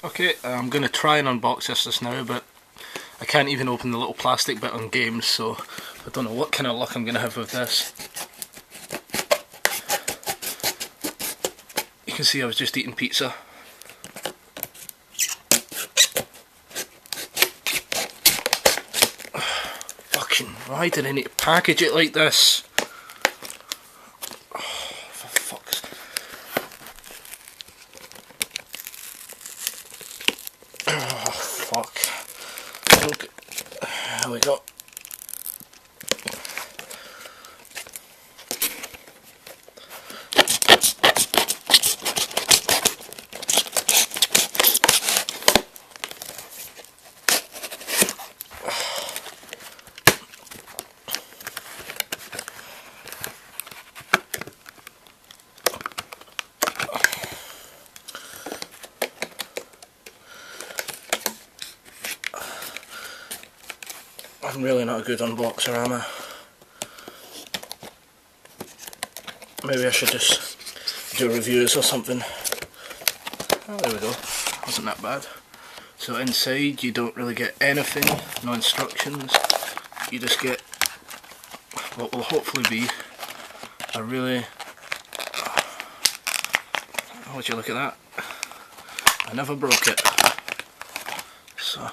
Okay, I'm going to try and unbox this just now, but I can't even open the little plastic bit on games, so I don't know what kind of luck I'm going to have with this. You can see I was just eating pizza. Fucking, why did I need to package it like this? Fuck. There we go. I'm really not a good unboxer, am I? Maybe I should just do reviews or something. Oh, there we go. Wasn't that bad. So inside you don't really get anything, no instructions. You just get what will hopefully be a really... Oh, would you look at that? I never broke it. So...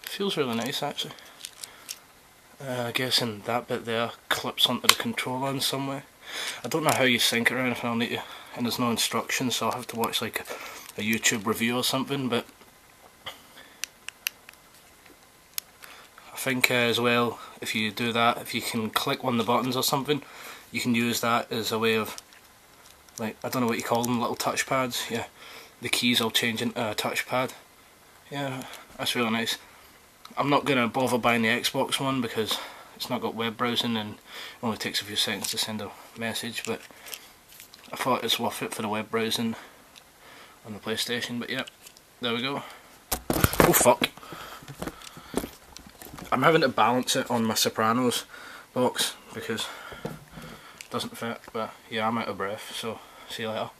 feels really nice actually. I guess in that bit there clips onto the controller in some way. I don't know how you sync it or anything, I'll need to, and there's no instructions, so I'll have to watch like a YouTube review or something, but I think as well, if you do that, if you can click one of the buttons or something, you can use that as a way of, like, I don't know what you call them, little touchpads, yeah, the keys will change into a touchpad. Yeah, that's really nice. I'm not going to bother buying the Xbox one because it's not got web browsing and it only takes a few seconds to send a message, but I thought it's worth it for the web browsing on the PlayStation. But yeah, there we go. Oh fuck. I'm having to balance it on my Sopranos box because it doesn't fit, but yeah, I'm out of breath, so see you later.